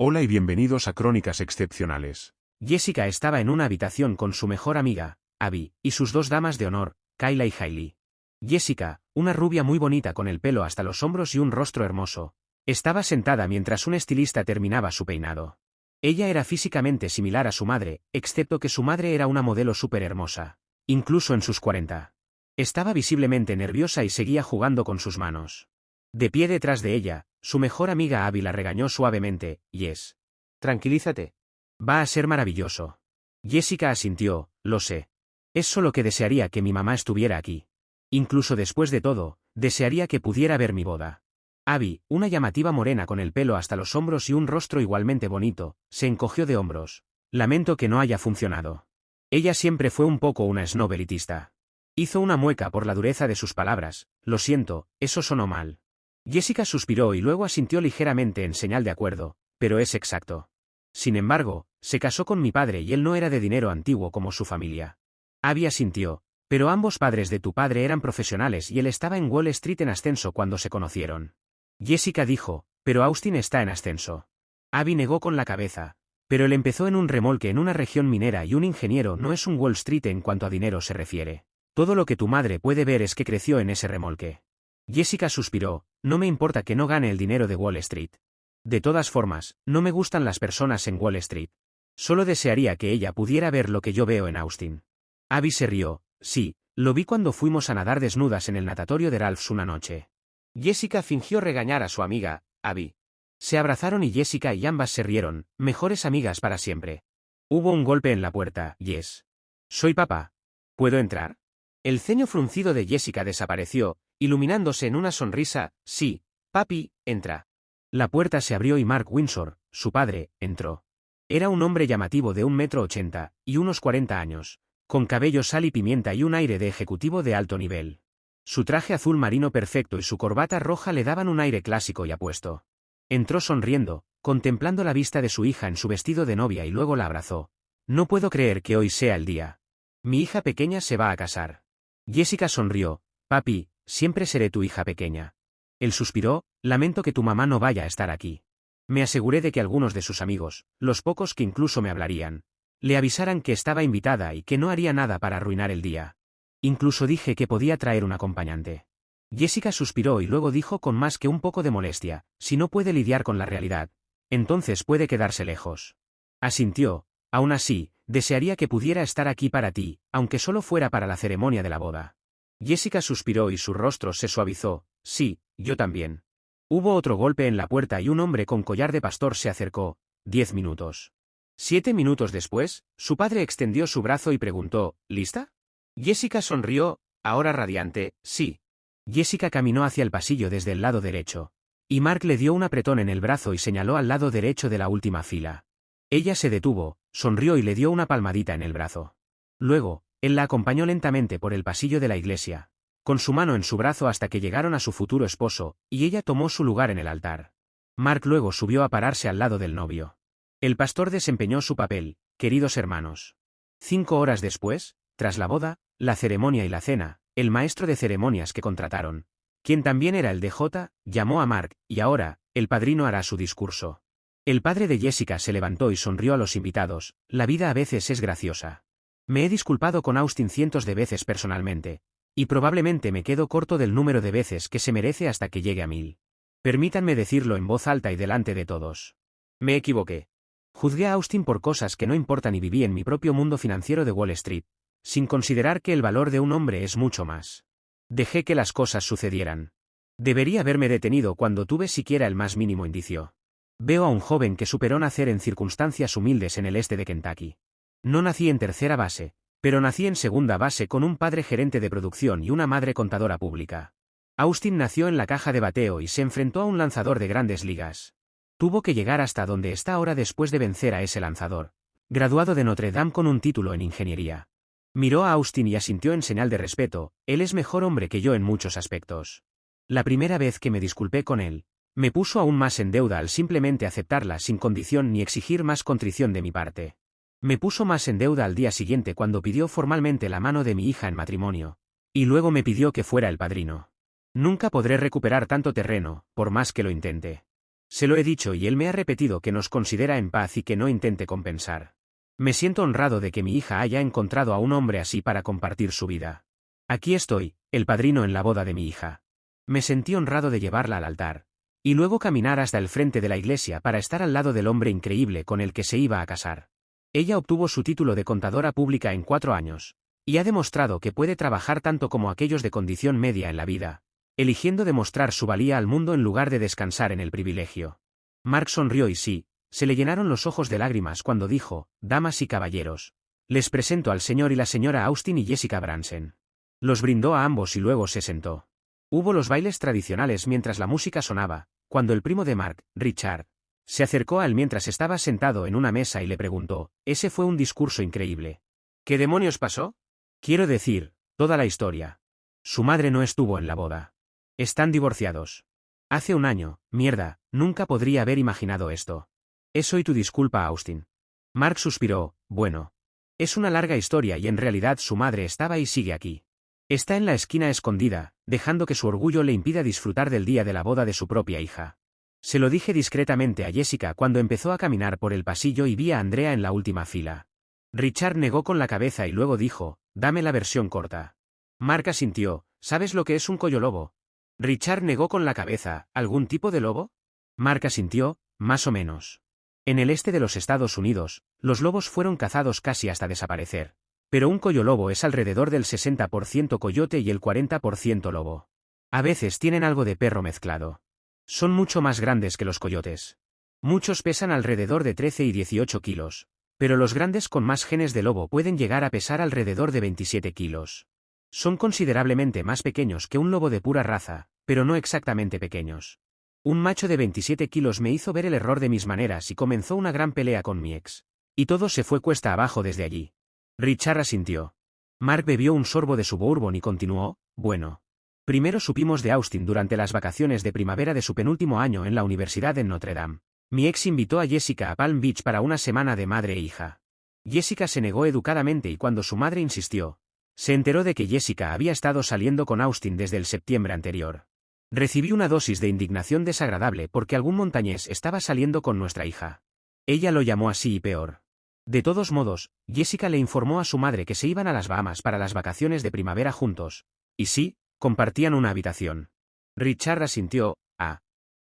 Hola y bienvenidos a Crónicas Excepcionales. Jessica estaba en una habitación con su mejor amiga, Abby, y sus dos damas de honor, Kayla y Hailey. Jessica, una rubia muy bonita con el pelo hasta los hombros y un rostro hermoso, estaba sentada mientras un estilista terminaba su peinado. Ella era físicamente similar a su madre, excepto que su madre era una modelo súper hermosa, incluso en sus 40. Estaba visiblemente nerviosa y seguía jugando con sus manos. De pie detrás de ella, su mejor amiga Abby la regañó suavemente. Yes. Tranquilízate. Va a ser maravilloso. Jessica asintió, lo sé. Es solo que desearía que mi mamá estuviera aquí. Incluso después de todo, desearía que pudiera ver mi boda. Abby, una llamativa morena con el pelo hasta los hombros y un rostro igualmente bonito, se encogió de hombros. Lamento que no haya funcionado. Ella siempre fue un poco una snob elitista. Hizo una mueca por la dureza de sus palabras. Lo siento, eso sonó mal. Jessica suspiró y luego asintió ligeramente en señal de acuerdo, pero es exacto. Sin embargo, se casó con mi padre y él no era de dinero antiguo como su familia. Abby asintió, pero ambos padres de tu padre eran profesionales y él estaba en Wall Street en ascenso cuando se conocieron. Jessica dijo, pero Austin está en ascenso. Abby negó con la cabeza, pero él empezó en un remolque en una región minera y un ingeniero no es un Wall Street en cuanto a dinero se refiere. Todo lo que tu madre puede ver es que creció en ese remolque. Jessica suspiró, no me importa que no gane el dinero de Wall Street. De todas formas, no me gustan las personas en Wall Street. Solo desearía que ella pudiera ver lo que yo veo en Austin. Abby se rió, sí, lo vi cuando fuimos a nadar desnudas en el natatorio de Ralph's una noche. Jessica fingió regañar a su amiga, Abby. Se abrazaron y Jessica y ambas se rieron, mejores amigas para siempre. Hubo un golpe en la puerta. Yes. Soy papá. ¿Puedo entrar? El ceño fruncido de Jessica desapareció, iluminándose en una sonrisa. Sí, papi, entra. La puerta se abrió y Mark Windsor, su padre, entró. Era un hombre llamativo de 1,80 m, y unos 40 años, con cabello sal y pimienta y un aire de ejecutivo de alto nivel. Su traje azul marino perfecto y su corbata roja le daban un aire clásico y apuesto. Entró sonriendo, contemplando la vista de su hija en su vestido de novia y luego la abrazó. No puedo creer que hoy sea el día. Mi hija pequeña se va a casar. Jessica sonrió. Papi, siempre seré tu hija pequeña. Él suspiró, lamento que tu mamá no vaya a estar aquí. Me aseguré de que algunos de sus amigos, los pocos que incluso me hablarían, le avisaran que estaba invitada y que no haría nada para arruinar el día. Incluso dije que podía traer un acompañante. Jessica suspiró y luego dijo con más que un poco de molestia, si no puede lidiar con la realidad, entonces puede quedarse lejos. Asintió, aún así, desearía que pudiera estar aquí para ti, aunque solo fuera para la ceremonia de la boda. Jessica suspiró y su rostro se suavizó. Sí, yo también. Hubo otro golpe en la puerta y un hombre con collar de pastor se acercó. 10 minutos. 7 minutos después, su padre extendió su brazo y preguntó, ¿lista? Jessica sonrió, ahora radiante, sí. Jessica caminó hacia el pasillo desde el lado derecho. Y Mark le dio un apretón en el brazo y señaló al lado derecho de la última fila. Ella se detuvo, sonrió y le dio una palmadita en el brazo. Luego, él la acompañó lentamente por el pasillo de la iglesia, con su mano en su brazo hasta que llegaron a su futuro esposo, y ella tomó su lugar en el altar. Mark luego subió a pararse al lado del novio. El pastor desempeñó su papel, queridos hermanos. 5 horas después, tras la boda, la ceremonia y la cena, el maestro de ceremonias que contrataron, quien también era el DJ, llamó a Mark, y ahora, el padrino hará su discurso. El padre de Jessica se levantó y sonrió a los invitados. La vida a veces es graciosa. Me he disculpado con Austin cientos de veces personalmente, y probablemente me quedo corto del número de veces que se merece hasta que llegue a 1000. Permítanme decirlo en voz alta y delante de todos. Me equivoqué. Juzgué a Austin por cosas que no importan y viví en mi propio mundo financiero de Wall Street, sin considerar que el valor de un hombre es mucho más. Dejé que las cosas sucedieran. Debería haberme detenido cuando tuve siquiera el más mínimo indicio. Veo a un joven que superó nacer en circunstancias humildes en el este de Kentucky. No nací en tercera base, pero nací en segunda base con un padre gerente de producción y una madre contadora pública. Austin nació en la caja de bateo y se enfrentó a un lanzador de grandes ligas. Tuvo que llegar hasta donde está ahora después de vencer a ese lanzador, graduado de Notre Dame con un título en ingeniería. Miró a Austin y asintió en señal de respeto. Él es mejor hombre que yo en muchos aspectos. La primera vez que me disculpé con él, me puso aún más en deuda al simplemente aceptarla sin condición ni exigir más contrición de mi parte. Me puso más en deuda al día siguiente cuando pidió formalmente la mano de mi hija en matrimonio. Y luego me pidió que fuera el padrino. Nunca podré recuperar tanto terreno, por más que lo intente. Se lo he dicho y él me ha repetido que nos considera en paz y que no intente compensar. Me siento honrado de que mi hija haya encontrado a un hombre así para compartir su vida. Aquí estoy, el padrino en la boda de mi hija. Me sentí honrado de llevarla al altar, y luego caminar hasta el frente de la iglesia para estar al lado del hombre increíble con el que se iba a casar. Ella obtuvo su título de contadora pública en 4 años, y ha demostrado que puede trabajar tanto como aquellos de condición media en la vida, eligiendo demostrar su valía al mundo en lugar de descansar en el privilegio. Mark sonrió y sí, se le llenaron los ojos de lágrimas cuando dijo, damas y caballeros, les presento al señor y la señora Austin y Jessica Branson. Los brindó a ambos y luego se sentó. Hubo los bailes tradicionales mientras la música sonaba, cuando el primo de Mark, Richard, se acercó a él mientras estaba sentado en una mesa y le preguntó, ese fue un discurso increíble. ¿Qué demonios pasó? Quiero decir, toda la historia. Su madre no estuvo en la boda. Están divorciados. Hace un año, mierda, nunca podría haber imaginado esto. Es hoy tu disculpa, Austin. Mark suspiró, bueno. Es una larga historia y en realidad su madre estaba y sigue aquí. Está en la esquina escondida, dejando que su orgullo le impida disfrutar del día de la boda de su propia hija. Se lo dije discretamente a Jessica cuando empezó a caminar por el pasillo y vi a Andrea en la última fila. Richard negó con la cabeza y luego dijo, dame la versión corta. Mark asintió, ¿sabes lo que es un coyo lobo? Richard negó con la cabeza, ¿algún tipo de lobo? Mark asintió, más o menos. En el este de los Estados Unidos, los lobos fueron cazados casi hasta desaparecer. Pero un coyo lobo es alrededor del 60% coyote y el 40% lobo. A veces tienen algo de perro mezclado. Son mucho más grandes que los coyotes. Muchos pesan alrededor de 13 y 18 kilos, pero los grandes con más genes de lobo pueden llegar a pesar alrededor de 27 kilos. Son considerablemente más pequeños que un lobo de pura raza, pero no exactamente pequeños. Un macho de 27 kilos me hizo ver el error de mis maneras y comenzó una gran pelea con mi ex. Y todo se fue cuesta abajo desde allí. Richard asintió. Mark bebió un sorbo de su bourbon y continuó, bueno. Primero supimos de Austin durante las vacaciones de primavera de su penúltimo año en la universidad en Notre Dame. Mi ex invitó a Jessica a Palm Beach para una semana de madre e hija. Jessica se negó educadamente y cuando su madre insistió, se enteró de que Jessica había estado saliendo con Austin desde el septiembre anterior. Recibí una dosis de indignación desagradable porque algún montañés estaba saliendo con nuestra hija. Ella lo llamó así y peor. De todos modos, Jessica le informó a su madre que se iban a las Bahamas para las vacaciones de primavera juntos. Y sí, compartían una habitación. Richard asintió,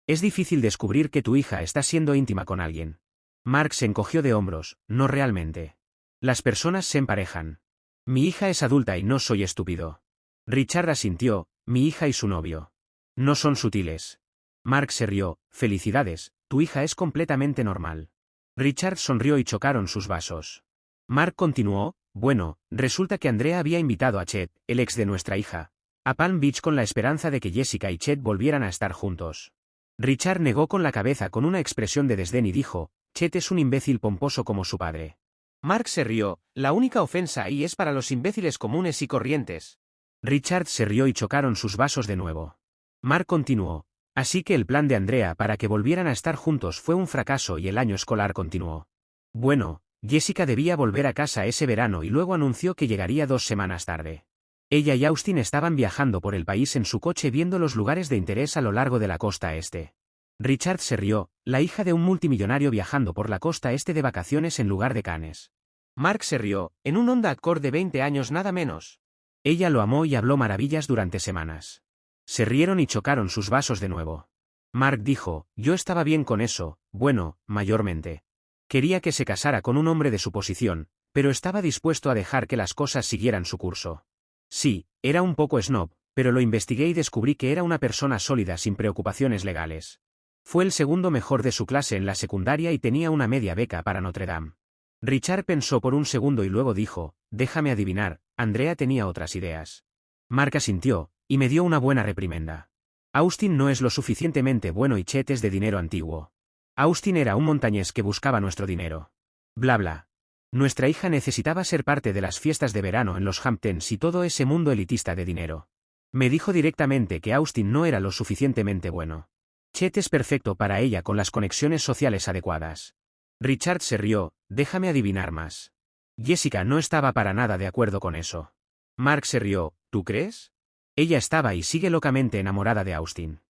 es difícil descubrir que tu hija está siendo íntima con alguien. Mark se encogió de hombros, no realmente. Las personas se emparejan. Mi hija es adulta y no soy estúpido. Richard asintió, mi hija y su novio. No son sutiles. Mark se rió, felicidades, tu hija es completamente normal. Richard sonrió y chocaron sus vasos. Mark continuó, bueno, resulta que Andrea había invitado a Chet, el ex de nuestra hija, a Palm Beach con la esperanza de que Jessica y Chet volvieran a estar juntos. Richard negó con la cabeza con una expresión de desdén y dijo, Chet es un imbécil pomposo como su padre. Mark se rió, la única ofensa ahí es para los imbéciles comunes y corrientes. Richard se rió y chocaron sus vasos de nuevo. Mark continuó, así que el plan de Andrea para que volvieran a estar juntos fue un fracaso y el año escolar continuó. Bueno, Jessica debía volver a casa ese verano y luego anunció que llegaría 2 semanas tarde. Ella y Austin estaban viajando por el país en su coche viendo los lugares de interés a lo largo de la costa este. Richard se rió, la hija de un multimillonario viajando por la costa este de vacaciones en lugar de Cannes. Mark se rió, en un Honda Accord de 20 años nada menos. Ella lo amó y habló maravillas durante semanas. Se rieron y chocaron sus vasos de nuevo. Mark dijo, yo estaba bien con eso, bueno, mayormente. Quería que se casara con un hombre de su posición, pero estaba dispuesto a dejar que las cosas siguieran su curso. Sí, era un poco snob, pero lo investigué y descubrí que era una persona sólida sin preocupaciones legales. Fue el segundo mejor de su clase en la secundaria y tenía una media beca para Notre Dame. Richard pensó por un segundo y luego dijo, déjame adivinar, Andrea tenía otras ideas. Mark asintió, y me dio una buena reprimenda. Austin no es lo suficientemente bueno y Chet es de dinero antiguo. Austin era un montañés que buscaba nuestro dinero. Bla bla. Nuestra hija necesitaba ser parte de las fiestas de verano en los Hamptons y todo ese mundo elitista de dinero. Me dijo directamente que Austin no era lo suficientemente bueno. Chet es perfecto para ella con las conexiones sociales adecuadas. Richard se rió, déjame adivinar más. Jessica no estaba para nada de acuerdo con eso. Mark se rió, ¿tú crees? Ella estaba y sigue locamente enamorada de Austin.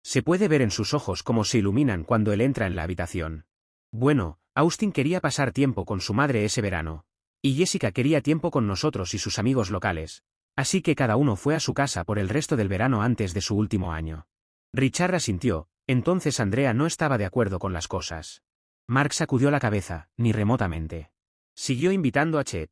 Se puede ver en sus ojos cómo se iluminan cuando él entra en la habitación. Bueno, Austin quería pasar tiempo con su madre ese verano. Y Jessica quería tiempo con nosotros y sus amigos locales. Así que cada uno fue a su casa por el resto del verano antes de su último año. Richard asintió, entonces Andrea no estaba de acuerdo con las cosas. Mark sacudió la cabeza, ni remotamente. Siguió invitando a Chet.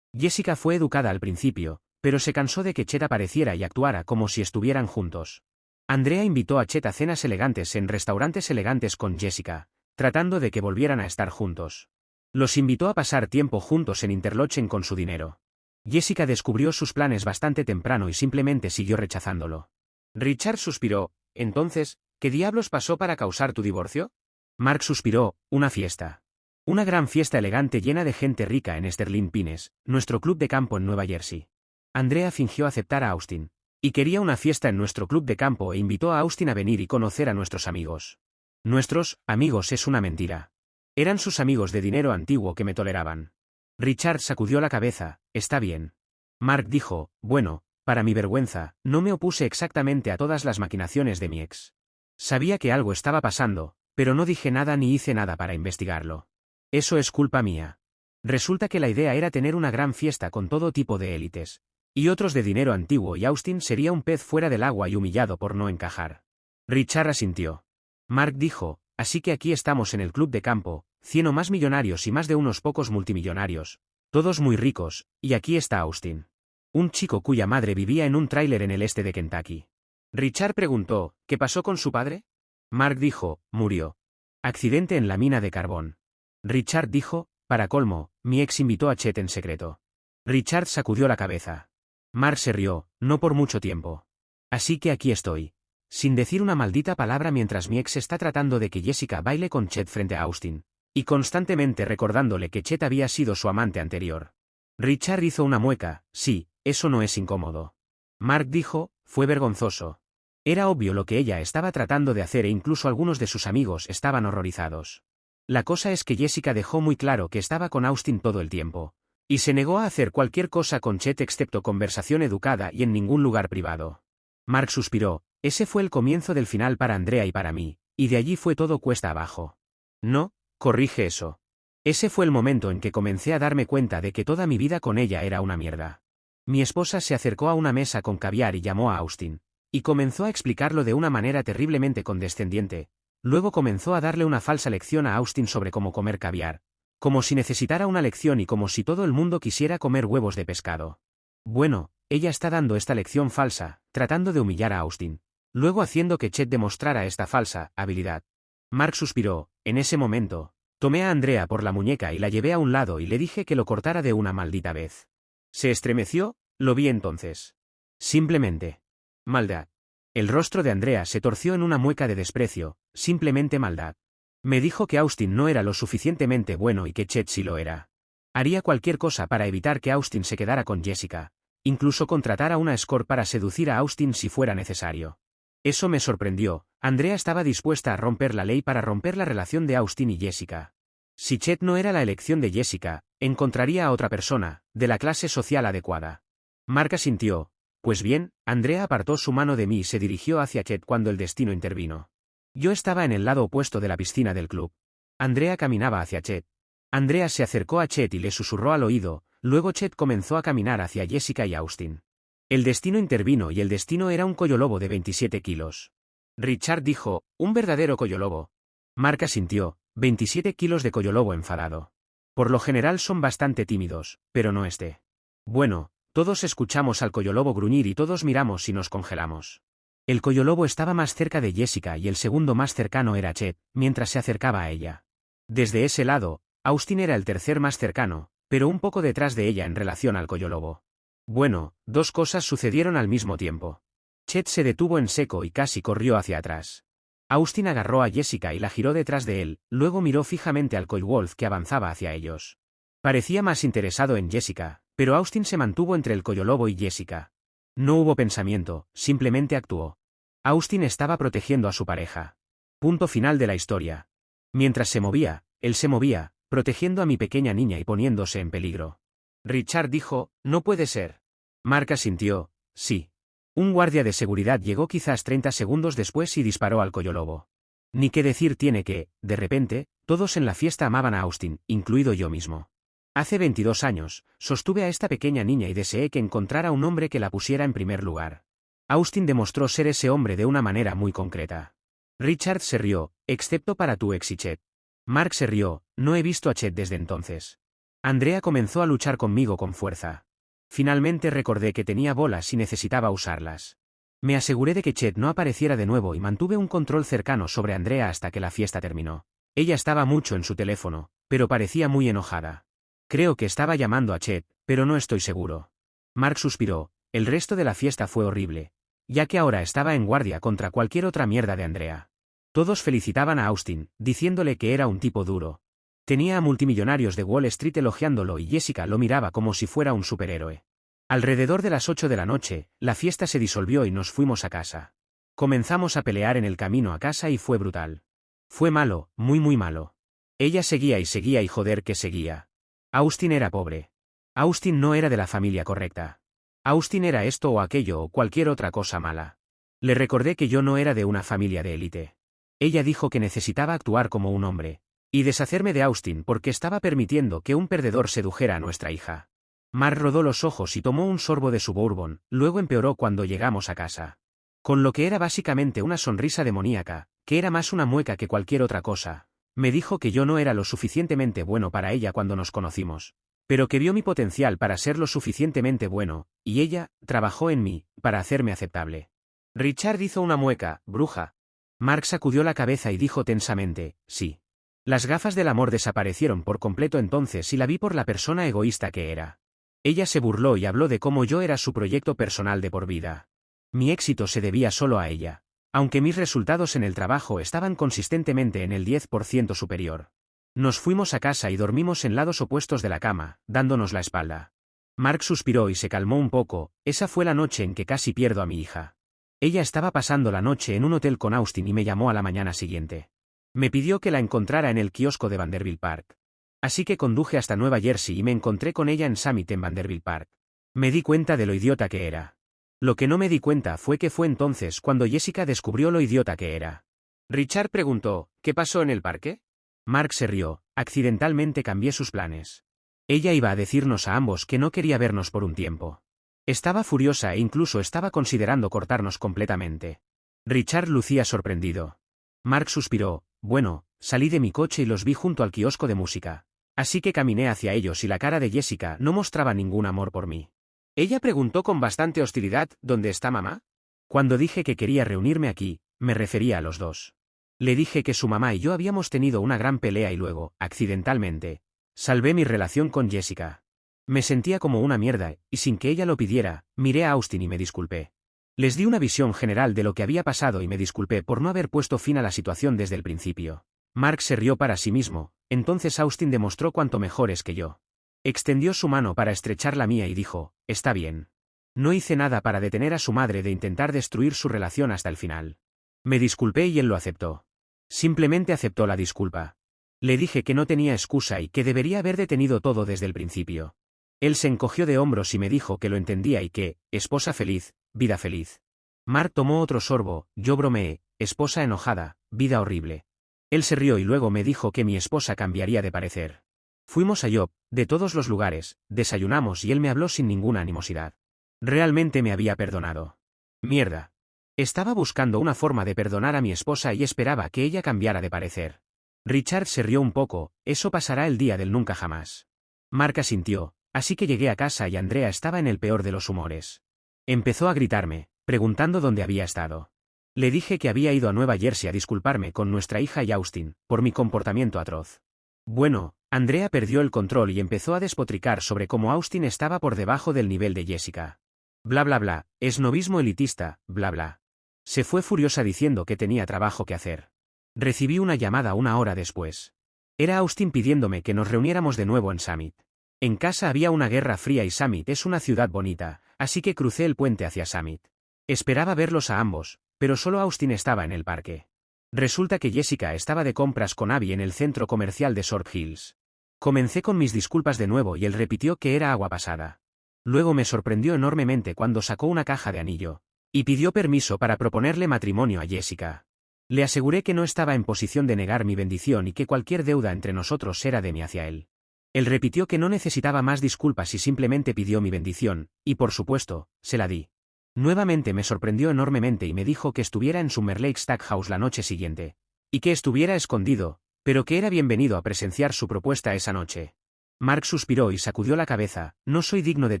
Jessica fue educada al principio, pero se cansó de que Chet apareciera y actuara como si estuvieran juntos. Andrea invitó a Chet a cenas elegantes en restaurantes elegantes con Jessica, tratando de que volvieran a estar juntos. Los invitó a pasar tiempo juntos en Interlochen con su dinero. Jessica descubrió sus planes bastante temprano y simplemente siguió rechazándolo. Richard suspiró, entonces, ¿qué diablos pasó para causar tu divorcio? Mark suspiró, una fiesta. Una gran fiesta elegante llena de gente rica en Sterling Pines, nuestro club de campo en Nueva Jersey. Andrea fingió aceptar a Austin. Y quería una fiesta en nuestro club de campo e invitó a Austin a venir y conocer a nuestros amigos. Nuestros amigos es una mentira. Eran sus amigos de dinero antiguo que me toleraban. Richard sacudió la cabeza, está bien. Mark dijo, bueno, para mi vergüenza, no me opuse exactamente a todas las maquinaciones de mi ex. Sabía que algo estaba pasando, pero no dije nada ni hice nada para investigarlo. Eso es culpa mía. Resulta que la idea era tener una gran fiesta con todo tipo de élites. Y otros de dinero antiguo y Austin sería un pez fuera del agua y humillado por no encajar. Richard asintió. Mark dijo, así que aquí estamos en el club de campo, 100 o más millonarios y más de unos pocos multimillonarios, todos muy ricos, y aquí está Austin. Un chico cuya madre vivía en un tráiler en el este de Kentucky. Richard preguntó, ¿qué pasó con su padre? Mark dijo, murió. Accidente en la mina de carbón. Richard dijo, para colmo, mi ex invitó a Chet en secreto. Richard sacudió la cabeza. Mark se rió, no por mucho tiempo. Así que aquí estoy. Sin decir una maldita palabra mientras mi ex está tratando de que Jessica baile con Chet frente a Austin. Y constantemente recordándole que Chet había sido su amante anterior. Richard hizo una mueca, sí, eso no es incómodo. Mark dijo, fue vergonzoso. Era obvio lo que ella estaba tratando de hacer e incluso algunos de sus amigos estaban horrorizados. La cosa es que Jessica dejó muy claro que estaba con Austin todo el tiempo. Y se negó a hacer cualquier cosa con Chet excepto conversación educada y en ningún lugar privado. Mark suspiró, ese fue el comienzo del final para Andrea y para mí, y de allí fue todo cuesta abajo. No, corrige eso. Ese fue el momento en que comencé a darme cuenta de que toda mi vida con ella era una mierda. Mi esposa se acercó a una mesa con caviar y llamó a Austin. Y comenzó a explicarlo de una manera terriblemente condescendiente. Luego comenzó a darle una falsa lección a Austin sobre cómo comer caviar. Como si necesitara una lección y como si todo el mundo quisiera comer huevos de pescado. Bueno, ella está dando esta lección falsa, tratando de humillar a Austin. Luego haciendo que Chet demostrara esta falsa habilidad. Mark suspiró, en ese momento. Tomé a Andrea por la muñeca y la llevé a un lado y le dije que lo cortara de una maldita vez. Se estremeció, lo vi entonces. Simplemente. Maldad. El rostro de Andrea se torció en una mueca de desprecio, simplemente maldad. Me dijo que Austin no era lo suficientemente bueno y que Chet sí lo era. Haría cualquier cosa para evitar que Austin se quedara con Jessica, incluso contratar a una escort para seducir a Austin si fuera necesario. Eso me sorprendió, Andrea estaba dispuesta a romper la ley para romper la relación de Austin y Jessica. Si Chet no era la elección de Jessica, encontraría a otra persona, de la clase social adecuada. Mark asintió. Pues bien, Andrea apartó su mano de mí y se dirigió hacia Chet cuando el destino intervino. Yo estaba en el lado opuesto de la piscina del club. Andrea caminaba hacia Chet. Andrea se acercó a Chet y le susurró al oído, luego Chet comenzó a caminar hacia Jessica y Austin. El destino intervino y el destino era un collolobo de 27 kilos. Richard dijo, un verdadero collolobo. Mark asintió, 27 kilos de collolobo enfadado. Por lo general son bastante tímidos, pero no este. Bueno, todos escuchamos al collolobo gruñir y todos miramos y nos congelamos. El collolobo estaba más cerca de Jessica y el segundo más cercano era Chet, mientras se acercaba a ella. Desde ese lado, Austin era el tercer más cercano, pero un poco detrás de ella en relación al collolobo. Bueno, dos cosas sucedieron al mismo tiempo. Chet se detuvo en seco y casi corrió hacia atrás. Austin agarró a Jessica y la giró detrás de él, luego miró fijamente al Coywolf que avanzaba hacia ellos. Parecía más interesado en Jessica, pero Austin se mantuvo entre el collolobo y Jessica. No hubo pensamiento, simplemente actuó. Austin estaba protegiendo a su pareja. Punto final de la historia. Mientras se movía, él se movía, protegiendo a mi pequeña niña y poniéndose en peligro. Richard dijo, no puede ser. Mark asintió, sí. Un guardia de seguridad llegó quizás 30 segundos después y disparó al Collolobo. Ni qué decir tiene que, de repente, todos en la fiesta amaban a Austin, incluido yo mismo. Hace 22 años, sostuve a esta pequeña niña y deseé que encontrara un hombre que la pusiera en primer lugar. Austin demostró ser ese hombre de una manera muy concreta. Richard se rió, excepto para tu ex y Chet. Mark se rió, no he visto a Chet desde entonces. Andrea comenzó a luchar conmigo con fuerza. Finalmente recordé que tenía bolas y necesitaba usarlas. Me aseguré de que Chet no apareciera de nuevo y mantuve un control cercano sobre Andrea hasta que la fiesta terminó. Ella estaba mucho en su teléfono, pero parecía muy enojada. Creo que estaba llamando a Chet, pero no estoy seguro. Mark suspiró, el resto de la fiesta fue horrible, ya que ahora estaba en guardia contra cualquier otra mierda de Andrea. Todos felicitaban a Austin, diciéndole que era un tipo duro. Tenía a multimillonarios de Wall Street elogiándolo y Jessica lo miraba como si fuera un superhéroe. Alrededor de las 8 de la noche, la fiesta se disolvió y nos fuimos a casa. Comenzamos a pelear en el camino a casa y fue brutal. Fue malo, muy muy malo. Ella seguía y joder que seguía. Austin era pobre. Austin no era de la familia correcta. Austin era esto o aquello o cualquier otra cosa mala. Le recordé que yo no era de una familia de élite. Ella dijo que necesitaba actuar como un hombre y deshacerme de Austin porque estaba permitiendo que un perdedor sedujera a nuestra hija. Mark rodó los ojos y tomó un sorbo de su bourbon, luego empeoró cuando llegamos a casa. Con lo que era básicamente una sonrisa demoníaca, que era más una mueca que cualquier otra cosa, me dijo que yo no era lo suficientemente bueno para ella cuando nos conocimos, pero que vio mi potencial para ser lo suficientemente bueno, y ella trabajó en mí, para hacerme aceptable. Richard hizo una mueca, bruja. Mark sacudió la cabeza y dijo tensamente, sí. Las gafas del amor desaparecieron por completo entonces y la vi por la persona egoísta que era. Ella se burló y habló de cómo yo era su proyecto personal de por vida. Mi éxito se debía solo a ella, aunque mis resultados en el trabajo estaban consistentemente en el 10% superior. Nos fuimos a casa y dormimos en lados opuestos de la cama, dándonos la espalda. Mark suspiró y se calmó un poco, esa fue la noche en que casi pierdo a mi hija. Ella estaba pasando la noche en un hotel con Austin y me llamó a la mañana siguiente. Me pidió que la encontrara en el kiosco de Vanderbilt Park. Así que conduje hasta Nueva Jersey y me encontré con ella en Summit en Vanderbilt Park. Me di cuenta de lo idiota que era. Lo que no me di cuenta fue que fue entonces cuando Jessica descubrió lo idiota que era. Richard preguntó, ¿qué pasó en el parque? Mark se rió, accidentalmente cambié sus planes. Ella iba a decirnos a ambos que no quería vernos por un tiempo. Estaba furiosa e incluso estaba considerando cortarnos completamente. Richard lucía sorprendido. Mark suspiró, bueno, salí de mi coche y los vi junto al kiosco de música. Así que caminé hacia ellos y la cara de Jessica no mostraba ningún amor por mí. Ella preguntó con bastante hostilidad, ¿dónde está mamá? Cuando dije que quería reunirme aquí, me refería a los dos. Le dije que su mamá y yo habíamos tenido una gran pelea y luego, accidentalmente, salvé mi relación con Jessica. Me sentía como una mierda, y sin que ella lo pidiera, miré a Austin y me disculpé. Les di una visión general de lo que había pasado y me disculpé por no haber puesto fin a la situación desde el principio. Mark se rió para sí mismo, entonces Austin demostró cuánto mejor es que yo. Extendió su mano para estrechar la mía y dijo, está bien. No hice nada para detener a su madre de intentar destruir su relación hasta el final. Me disculpé y él lo aceptó. Simplemente aceptó la disculpa. Le dije que no tenía excusa y que debería haber detenido todo desde el principio. Él se encogió de hombros y me dijo que lo entendía y que, esposa feliz, vida feliz. Mark tomó otro sorbo, yo bromeé, esposa enojada, vida horrible. Él se rió y luego me dijo que mi esposa cambiaría de parecer. Fuimos a Job, de todos los lugares, desayunamos y él me habló sin ninguna animosidad. Realmente me había perdonado. Mierda. Estaba buscando una forma de perdonar a mi esposa y esperaba que ella cambiara de parecer. Richard se rió un poco, eso pasará el día del nunca jamás. Mark asintió, así que llegué a casa y Andrea estaba en el peor de los humores. Empezó a gritarme, preguntando dónde había estado. Le dije que había ido a Nueva Jersey a disculparme con nuestra hija y Austin, por mi comportamiento atroz. Bueno, Andrea perdió el control y empezó a despotricar sobre cómo Austin estaba por debajo del nivel de Jessica. Bla bla bla, esnovismo elitista, bla bla. Se fue furiosa diciendo que tenía trabajo que hacer. Recibí una llamada una hora después. Era Austin pidiéndome que nos reuniéramos de nuevo en Summit. En casa había una guerra fría y Summit es una ciudad bonita, así que crucé el puente hacia Summit. Esperaba verlos a ambos, pero solo Austin estaba en el parque. Resulta que Jessica estaba de compras con Abby en el centro comercial de Short Hills. Comencé con mis disculpas de nuevo y él repitió que era agua pasada. Luego me sorprendió enormemente cuando sacó una caja de anillo. y pidió permiso para proponerle matrimonio a Jessica. Le aseguré que no estaba en posición de negar mi bendición y que cualquier deuda entre nosotros era de mí hacia él. Él repitió que no necesitaba más disculpas y simplemente pidió mi bendición, y por supuesto, se la di. Nuevamente me sorprendió enormemente y me dijo que estuviera en Summer Lake Stackhouse la noche siguiente, y que estuviera escondido, pero que era bienvenido a presenciar su propuesta esa noche. Mark suspiró y sacudió la cabeza. No soy digno de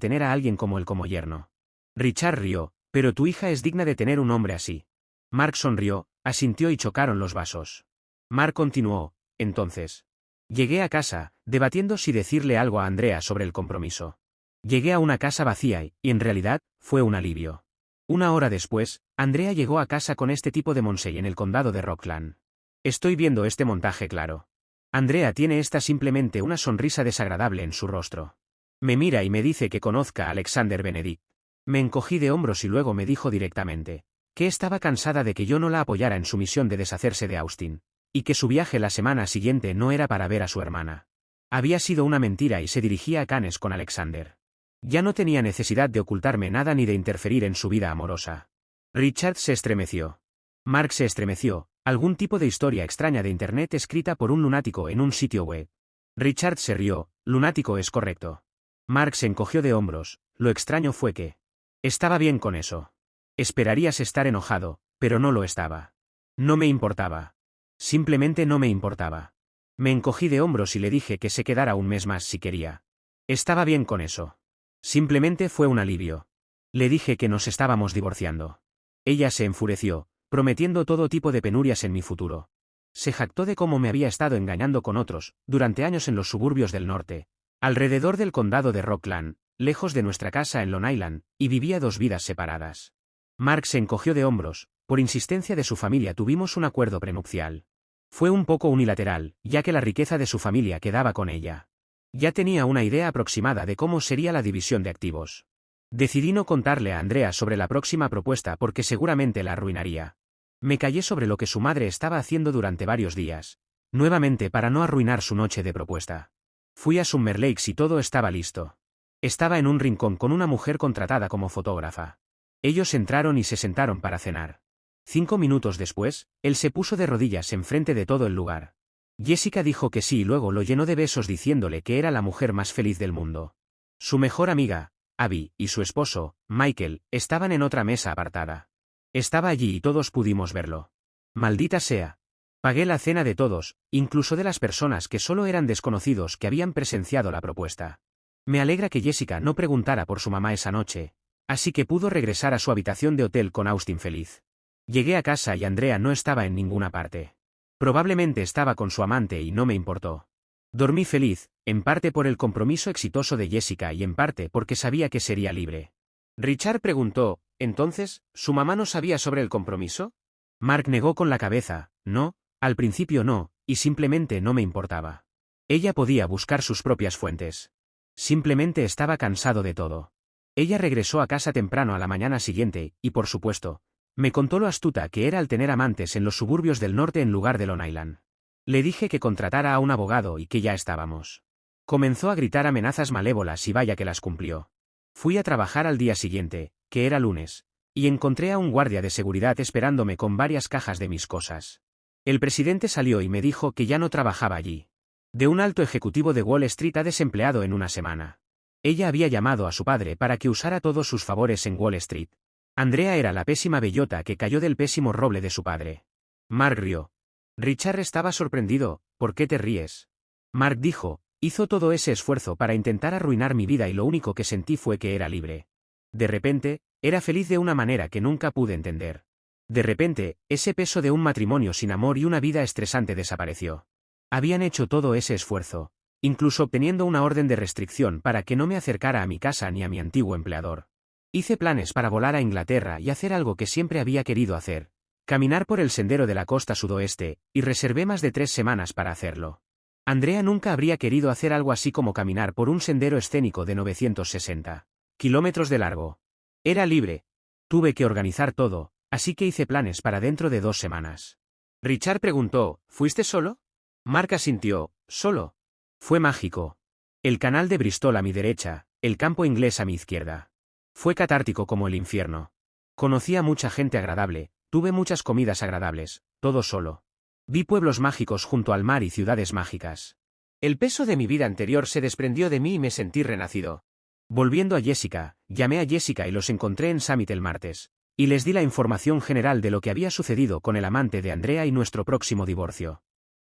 tener a alguien como él como yerno. Richard rió, pero tu hija es digna de tener un hombre así. Mark sonrió, asintió y chocaron los vasos. Mark continuó, entonces. Llegué a casa, debatiendo si decirle algo a Andrea sobre el compromiso. Llegué a una casa vacía y, en realidad, fue un alivio. Una hora después, Andrea llegó a casa con este tipo de Monsey en el condado de Rockland. Estoy viendo este montaje claro. Andrea tiene simplemente una sonrisa desagradable en su rostro. Me mira y me dice que conozca a Alexander Benedict. Me encogí de hombros y luego me dijo directamente que estaba cansada de que yo no la apoyara en su misión de deshacerse de Austin, y que su viaje la semana siguiente no era para ver a su hermana. Había sido una mentira y se dirigía a Cannes con Alexander. Ya no tenía necesidad de ocultarme nada ni de interferir en su vida amorosa. Richard se estremeció. Mark se estremeció, algún tipo de historia extraña de Internet escrita por un lunático en un sitio web. Richard se rió, lunático es correcto. Mark se encogió de hombros, lo extraño fue que estaba bien con eso. Esperarías estar enojado, pero no lo estaba. No me importaba. Simplemente no me importaba. Me encogí de hombros y le dije que se quedara un mes más si quería. Estaba bien con eso. Simplemente fue un alivio. Le dije que nos estábamos divorciando. Ella se enfureció, prometiendo todo tipo de penurias en mi futuro. Se jactó de cómo me había estado engañando con otros, durante años en los suburbios del norte, alrededor del condado de Rockland, lejos de nuestra casa en Long Island, y vivía dos vidas separadas. Mark se encogió de hombros. Por insistencia de su familia tuvimos un acuerdo prenupcial. Fue un poco unilateral, ya que la riqueza de su familia quedaba con ella. Ya tenía una idea aproximada de cómo sería la división de activos. Decidí no contarle a Andrea sobre la próxima propuesta porque seguramente la arruinaría. Me callé sobre lo que su madre estaba haciendo durante varios días, nuevamente para no arruinar su noche de propuesta. Fui a Summer Lakes y todo estaba listo. Estaba en un rincón con una mujer contratada como fotógrafa. Ellos entraron y se sentaron para cenar. 5 minutos después, él se puso de rodillas enfrente de todo el lugar. Jessica dijo que sí y luego lo llenó de besos diciéndole que era la mujer más feliz del mundo. Su mejor amiga, Abby, y su esposo, Michael, estaban en otra mesa apartada. Estaba allí y todos pudimos verlo. Maldita sea. Pagué la cena de todos, incluso de las personas que solo eran desconocidos que habían presenciado la propuesta. Me alegra que Jessica no preguntara por su mamá esa noche, así que pudo regresar a su habitación de hotel con Austin feliz. Llegué a casa y Andrea no estaba en ninguna parte. Probablemente estaba con su amante y no me importó. Dormí feliz, en parte por el compromiso exitoso de Jessica y en parte porque sabía que sería libre. Richard preguntó, ¿entonces, su mamá no sabía sobre el compromiso? Mark negó con la cabeza, no, al principio no, y simplemente no me importaba. Ella podía buscar sus propias fuentes. Simplemente estaba cansado de todo. Ella regresó a casa temprano a la mañana siguiente, y por supuesto, me contó lo astuta que era al tener amantes en los suburbios del norte en lugar de Long Island. Le dije que contratara a un abogado y que ya estábamos. Comenzó a gritar amenazas malévolas y vaya que las cumplió. Fui a trabajar al día siguiente, que era lunes, y encontré a un guardia de seguridad esperándome con varias cajas de mis cosas. El presidente salió y me dijo que ya no trabajaba allí. De un alto ejecutivo de Wall Street ha desempleado en una semana. Ella había llamado a su padre para que usara todos sus favores en Wall Street. Andrea era la pésima bellota que cayó del pésimo roble de su padre. Mark rió. Richard estaba sorprendido. ¿Por qué te ríes? Mark dijo, hizo todo ese esfuerzo para intentar arruinar mi vida y lo único que sentí fue que era libre. De repente, era feliz de una manera que nunca pude entender. De repente, ese peso de un matrimonio sin amor y una vida estresante desapareció. Habían hecho todo ese esfuerzo, incluso obteniendo una orden de restricción para que no me acercara a mi casa ni a mi antiguo empleador. Hice planes para volar a Inglaterra y hacer algo que siempre había querido hacer, caminar por el sendero de la costa sudoeste, y reservé más de 3 semanas para hacerlo. Andrea nunca habría querido hacer algo así como caminar por un sendero escénico de 960 kilómetros de largo. Era libre. Tuve que organizar todo, así que hice planes para dentro de 2 semanas. Richard preguntó, ¿fuiste solo? Mark asintió, solo. Fue mágico. El canal de Bristol a mi derecha, el campo inglés a mi izquierda. Fue catártico como el infierno. Conocí a mucha gente agradable, tuve muchas comidas agradables, todo solo. Vi pueblos mágicos junto al mar y ciudades mágicas. El peso de mi vida anterior se desprendió de mí y me sentí renacido. Volviendo a Jessica, llamé a Jessica y los encontré en Summit el martes, y les di la información general de lo que había sucedido con el amante de Andrea y nuestro próximo divorcio.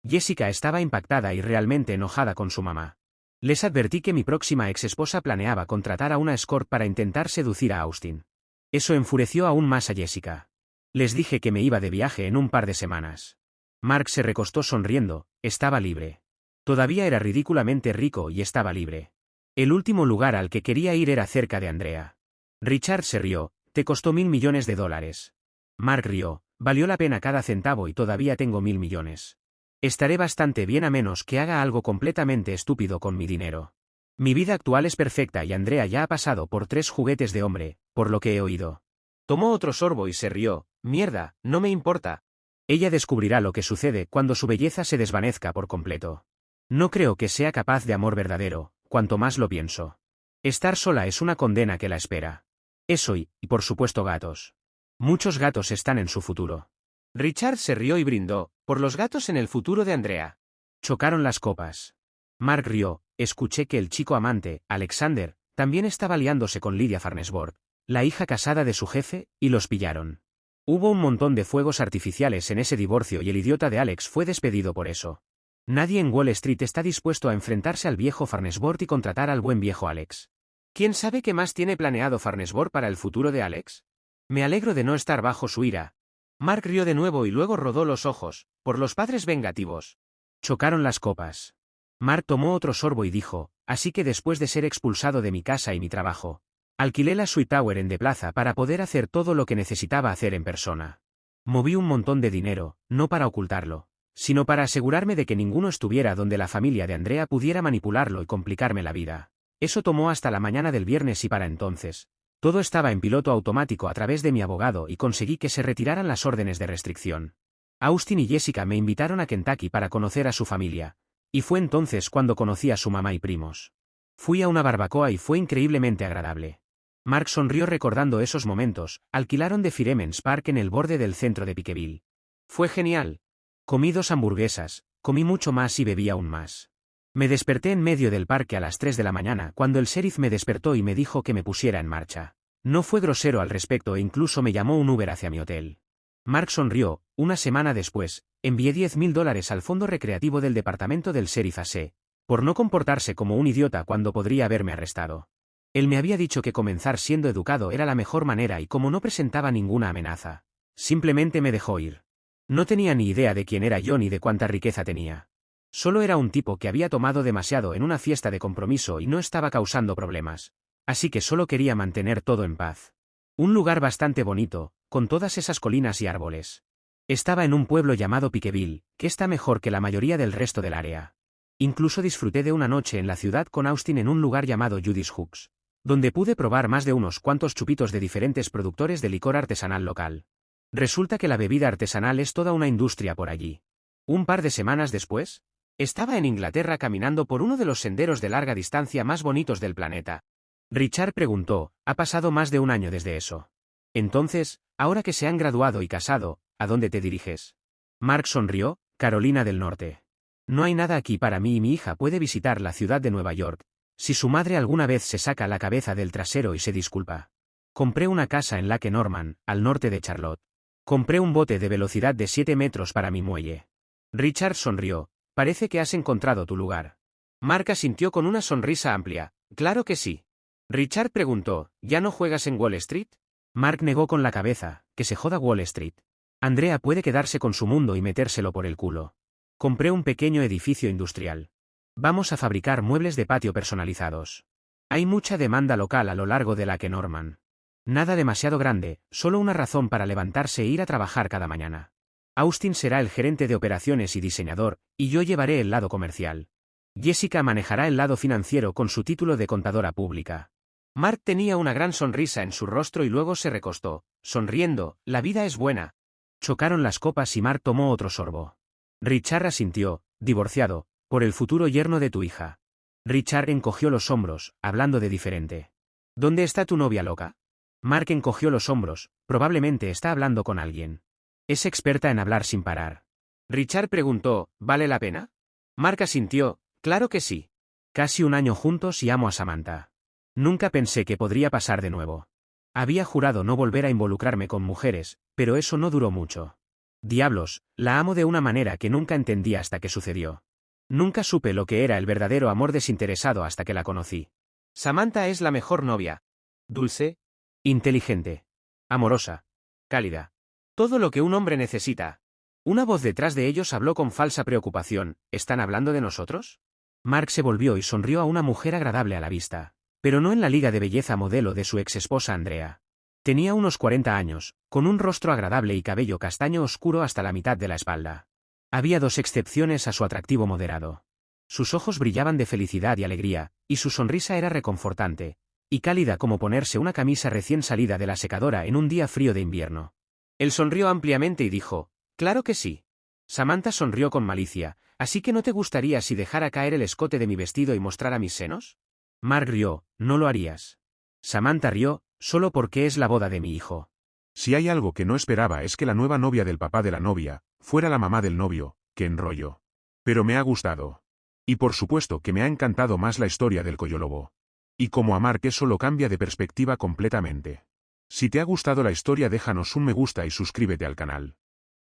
Jessica estaba impactada y realmente enojada con su mamá. Les advertí que mi próxima exesposa planeaba contratar a una escort para intentar seducir a Austin. Eso enfureció aún más a Jessica. Les dije que me iba de viaje en un par de semanas. Mark se recostó sonriendo, estaba libre. Todavía era ridículamente rico y estaba libre. El último lugar al que quería ir era cerca de Andrea. Richard se rió, te costó $1.000 millones. Mark rió, valió la pena cada centavo y todavía tengo 1.000 millones. Estaré bastante bien a menos que haga algo completamente estúpido con mi dinero. Mi vida actual es perfecta y Andrea ya ha pasado por 3 juguetes de hombre, por lo que he oído. Tomó otro sorbo y se rió, mierda, no me importa. Ella descubrirá lo que sucede cuando su belleza se desvanezca por completo. No creo que sea capaz de amor verdadero, cuanto más lo pienso. Estar sola es una condena que la espera. Eso y por supuesto gatos. Muchos gatos están en su futuro. Richard se rió y brindó, por los gatos en el futuro de Andrea. Chocaron las copas. Mark rió, escuché que el chico amante, Alexander, también estaba liándose con Lydia Farnesworth, la hija casada de su jefe, y los pillaron. Hubo un montón de fuegos artificiales en ese divorcio y el idiota de Alex fue despedido por eso. Nadie en Wall Street está dispuesto a enfrentarse al viejo Farnesworth y contratar al buen viejo Alex. ¿Quién sabe qué más tiene planeado Farnesworth para el futuro de Alex? Me alegro de no estar bajo su ira. Mark rió de nuevo y luego rodó los ojos, por los padres vengativos. Chocaron las copas. Mark tomó otro sorbo y dijo, así que después de ser expulsado de mi casa y mi trabajo, alquilé la Suite Tower en The Plaza para poder hacer todo lo que necesitaba hacer en persona. Moví un montón de dinero, no para ocultarlo, sino para asegurarme de que ninguno estuviera donde la familia de Andrea pudiera manipularlo y complicarme la vida. Eso tomó hasta la mañana del viernes y para entonces, todo estaba en piloto automático a través de mi abogado y conseguí que se retiraran las órdenes de restricción. Austin y Jessica me invitaron a Kentucky para conocer a su familia, y fue entonces cuando conocí a su mamá y primos. Fui a una barbacoa y fue increíblemente agradable. Mark sonrió recordando esos momentos, alquilaron The Fireman's Park en el borde del centro de Pikeville. Fue genial. Comí 2 hamburguesas, comí mucho más y bebí aún más. Me desperté en medio del parque a las 3 de la mañana cuando el sheriff me despertó y me dijo que me pusiera en marcha. No fue grosero al respecto e incluso me llamó un Uber hacia mi hotel. Mark sonrió, una semana después, envié $10.000 al fondo recreativo del departamento del sheriff AC, por no comportarse como un idiota cuando podría haberme arrestado. Él me había dicho que comenzar siendo educado era la mejor manera y como no presentaba ninguna amenaza, simplemente me dejó ir. No tenía ni idea de quién era yo ni de cuánta riqueza tenía. Solo era un tipo que había tomado demasiado en una fiesta de compromiso y no estaba causando problemas. Así que solo quería mantener todo en paz. Un lugar bastante bonito, con todas esas colinas y árboles. Estaba en un pueblo llamado Pikeville, que está mejor que la mayoría del resto del área. Incluso disfruté de una noche en la ciudad con Austin en un lugar llamado Judy's Hooks, donde pude probar más de unos cuantos chupitos de diferentes productores de licor artesanal local. Resulta que la bebida artesanal es toda una industria por allí. Un par de semanas después, estaba en Inglaterra caminando por uno de los senderos de larga distancia más bonitos del planeta. Richard preguntó, ha pasado más de un año desde eso. Entonces, ahora que se han graduado y casado, ¿a dónde te diriges? Mark sonrió, Carolina del Norte. No hay nada aquí para mí y mi hija puede visitar la ciudad de Nueva York, si su madre alguna vez se saca la cabeza del trasero y se disculpa. Compré una casa en Lake Norman, al norte de Charlotte. Compré un bote de velocidad de 7 metros para mi muelle. Richard sonrió. Parece que has encontrado tu lugar. Mark asintió con una sonrisa amplia. Claro que sí. Richard preguntó, ¿ya no juegas en Wall Street? Mark negó con la cabeza, que se joda Wall Street. Andrea puede quedarse con su mundo y metérselo por el culo. Compré un pequeño edificio industrial. Vamos a fabricar muebles de patio personalizados. Hay mucha demanda local a lo largo de Lake Norman. Nada demasiado grande, solo una razón para levantarse e ir a trabajar cada mañana. Austin será el gerente de operaciones y diseñador, y yo llevaré el lado comercial. Jessica manejará el lado financiero con su título de contadora pública. Mark tenía una gran sonrisa en su rostro y luego se recostó, sonriendo, la vida es buena. Chocaron las copas y Mark tomó otro sorbo. Richard asintió, divorciado, por el futuro yerno de tu hija. Richard encogió los hombros, hablando de diferente. ¿Dónde está tu novia loca? Mark encogió los hombros, probablemente está hablando con alguien. Es experta en hablar sin parar. Richard preguntó, ¿vale la pena? Mark asintió, claro que sí. Casi un año juntos y amo a Samantha. Nunca pensé que podría pasar de nuevo. Había jurado no volver a involucrarme con mujeres, pero eso no duró mucho. Diablos, la amo de una manera que nunca entendí hasta que sucedió. Nunca supe lo que era el verdadero amor desinteresado hasta que la conocí. Samantha es la mejor novia. Dulce, inteligente, amorosa, cálida. Todo lo que un hombre necesita. Una voz detrás de ellos habló con falsa preocupación, ¿están hablando de nosotros? Mark se volvió y sonrió a una mujer agradable a la vista, pero no en la liga de belleza modelo de su exesposa Andrea. Tenía unos 40 años, con un rostro agradable y cabello castaño oscuro hasta la mitad de la espalda. Había dos excepciones a su atractivo moderado. Sus ojos brillaban de felicidad y alegría, y su sonrisa era reconfortante, y cálida como ponerse una camisa recién salida de la secadora en un día frío de invierno. Él sonrió ampliamente y dijo, «Claro que sí». Samantha sonrió con malicia, «¿Así que no te gustaría si dejara caer el escote de mi vestido y mostrara mis senos?» Mark rió, «No lo harías». Samantha rió, «Solo porque es la boda de mi hijo». Si hay algo que no esperaba es que la nueva novia del papá de la novia fuera la mamá del novio, ¡qué enrollo! Pero me ha gustado. Y por supuesto que me ha encantado más la historia del Collolobo. Y como a Mark eso lo cambia de perspectiva completamente. Si te ha gustado la historia déjanos un me gusta y suscríbete al canal.